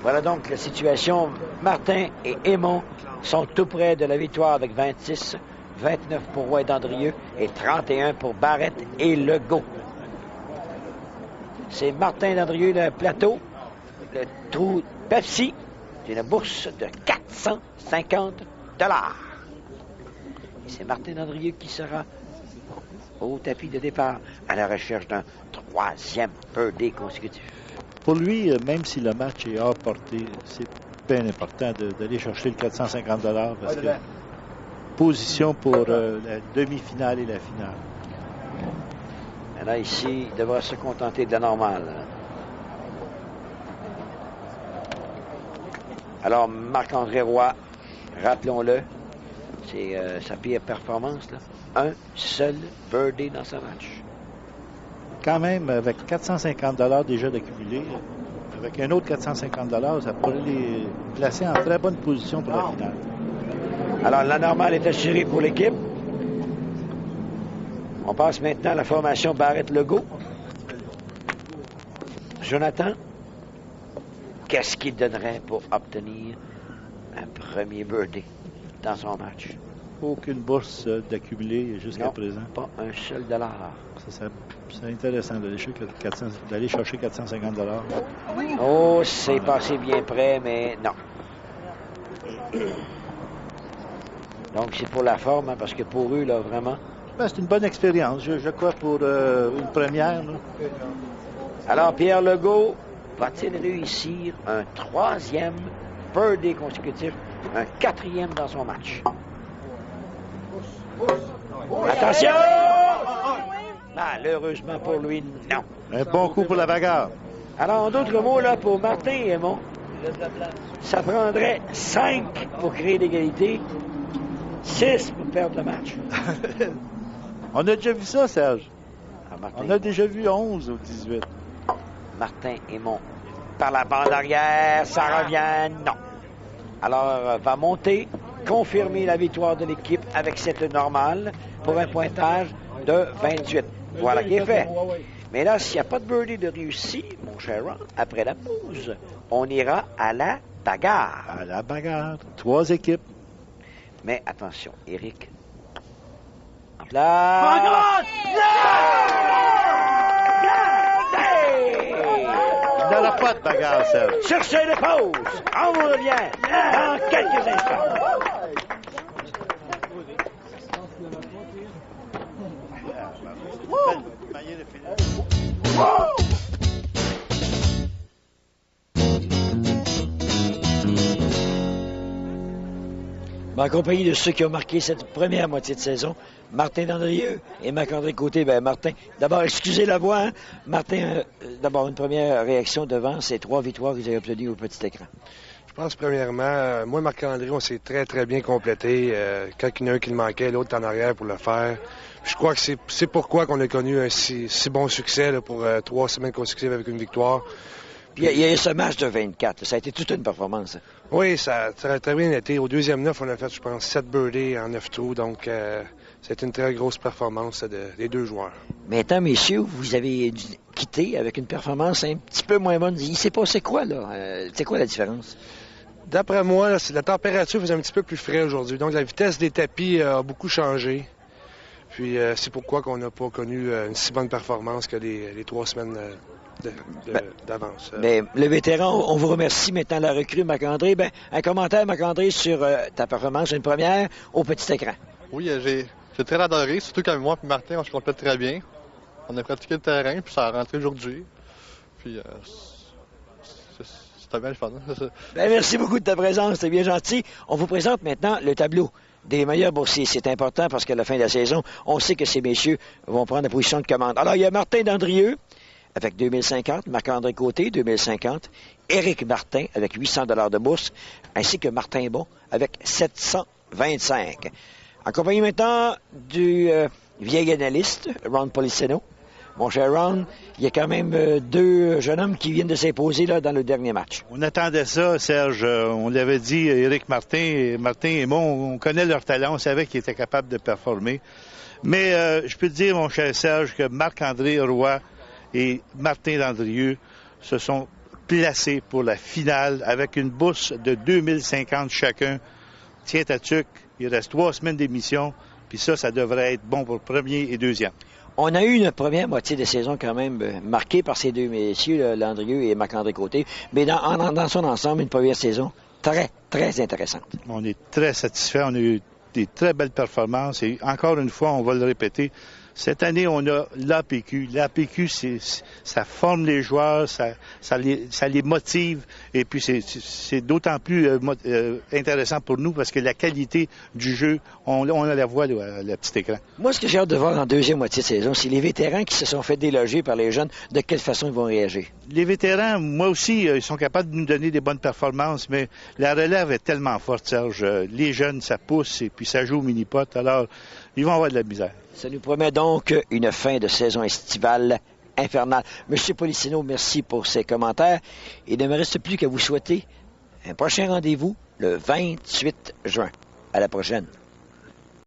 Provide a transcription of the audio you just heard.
Voilà donc la situation. Martin et Aymon sont tout près de la victoire avec 26, 29 pour Roy Dandrieux et 31 pour Barrette et Legault. C'est Martin Dandrieux, le plateau, le trou Pepsi, d'une bourse de 450 $. Et c'est Martin Dandrieux qui sera au tapis de départ à la recherche d'un troisième birdie consécutif. Pour lui, même si le match est hors portée, c'est bien important d'aller chercher le 450 $ parce que position pour la demi-finale et la finale. Et là, ici, il devra se contenter de la normale. Alors, Marc-André Roy, rappelons-le, c'est sa pire performance, là. Un seul birdie dans ce match. Quand même, avec 450 $ déjà d'accumuler, avec un autre 450 $, ça pourrait les placer en très bonne position pour la finale. Alors, la normale est assurée pour l'équipe. On passe maintenant à la formation Barrette-Legault. Jonathan, qu'est-ce qu'il donnerait pour obtenir un premier birdie dans son match? Aucune bourse d'accumuler jusqu'à présent. Pas un seul dollar. C'est intéressant d'aller chercher 450 $. Oh, c'est passé bien près, mais non. Donc, c'est pour la forme, hein, parce que pour eux, là, vraiment... Ben, c'est une bonne expérience, je crois, pour une première. Là. Alors, Pierre Legault va-t-il réussir un troisième birdie consécutif, un quatrième dans son match? Attention! Malheureusement pour lui, non. Un bon coup pour la bagarre. Alors, en d'autres mots, là, pour Martin et Aymon, ça prendrait 5 pour créer l'égalité, 6 pour perdre le match. On a déjà vu ça, Serge. Martin, on a déjà vu 11 ou 18. Martin Aymon, par la bande arrière, ça revient, non. Alors, va monter, confirmer la victoire de l'équipe avec cette normale pour un pointage de 28. Voilà qui est fait. Mais là, s'il n'y a pas de birdie de réussi, mon cher Ron, après la pause, on ira à la bagarre. À la bagarre. 3 équipes. Mais attention, Éric. En place. Il n'y aura pas de bagarre, Serge. Sur ce de pause, on vous revient dans quelques instants. En compagnie de ceux qui ont marqué cette première moitié de saison, Martin Dandrieux et Marc-André Côté. Ben Martin, d'abord, excusez la voix, hein? Martin, d'abord, une première réaction devant ces 3 victoires que vous avez obtenues au petit écran. Je pense, premièrement, moi et Marc-André, on s'est très, très bien complétés. Quand il y en a un qui le manquait, l'autre en arrière pour le faire. Je crois que c'est pourquoi qu'on a connu un si bon succès là, pour 3 semaines consécutives avec une victoire. Puis, il y a eu ce match de 24. Ça a été toute une performance. Oui, ça a très bien été. Au deuxième 9, on a fait, je pense, 7 birdies en 9 trous. Donc, c'était une très grosse performance des 2 joueurs. Maintenant, messieurs, vous avez quitté avec une performance un petit peu moins bonne. Il s'est passé quoi, là? C'est quoi la différence? D'après moi, là, la température faisait un petit peu plus frais aujourd'hui. Donc, la vitesse des tapis a beaucoup changé. Puis, c'est pourquoi qu'on n'a pas connu une si bonne performance que les 3 semaines d'avance. Ben, le vétéran, on vous remercie. Maintenant, la recrue, Marc-André. Ben, un commentaire, Marc-André, sur ta performance, une première au petit écran. Oui, j'ai très adoré, surtout quand moi et Martin, on se complète très bien. On a pratiqué le terrain, puis ça a rentré aujourd'hui. Puis, c'était bien le fun. Ben, merci beaucoup de ta présence, c'est bien gentil. On vous présente maintenant le tableau des meilleurs boursiers. C'est important parce qu'à la fin de la saison, on sait que ces messieurs vont prendre la position de commande. Alors, il y a Martin Dandrieux avec 2050, Marc-André Côté, 2050, Éric Martin avec 800 $ de bourse, ainsi que Martin Aymon avec 725. En compagnie maintenant du vieil analyste, Ron Policeno. Mon cher Ron, il y a quand même 2 jeunes hommes qui viennent de s'imposer là, dans le dernier match. On attendait ça, Serge. On l'avait dit, Éric Martin et Aymon, on connaît leur talent, on savait qu'ils étaient capables de performer. Mais je peux te dire, mon cher Serge, que Marc-André Roy et Martin Dandrieux se sont placés pour la finale avec une bourse de 2050 chacun. Tiens ta tuque, il reste 3 semaines d'émission, puis ça devrait être bon pour le premier et deuxième. On a eu une première moitié de saison quand même marquée par ces deux messieurs, là, Landrieu et Marc-André Côté, mais dans son ensemble, une première saison très, très intéressante. On est très satisfaits, on a eu des très belles performances et encore une fois, on va le répéter, cette année, on a l'APQ. L'APQ, ça forme les joueurs, ça les motive. Et puis, c'est d'autant plus intéressant pour nous parce que la qualité du jeu, on la voit là, à la petit écran. Moi, ce que j'ai hâte de voir en deuxième moitié de saison, c'est les vétérans qui se sont fait déloger par les jeunes, de quelle façon ils vont réagir. Les vétérans, moi aussi, ils sont capables de nous donner des bonnes performances, mais la relève est tellement forte, Serge. Les jeunes, ça pousse et puis ça joue au mini-pot. Alors, ils vont avoir de la misère. Ça nous promet donc une fin de saison estivale infernale. Monsieur Policino, merci pour ces commentaires. Il ne me reste plus qu'à vous souhaiter un prochain rendez-vous le 28 juin. À la prochaine.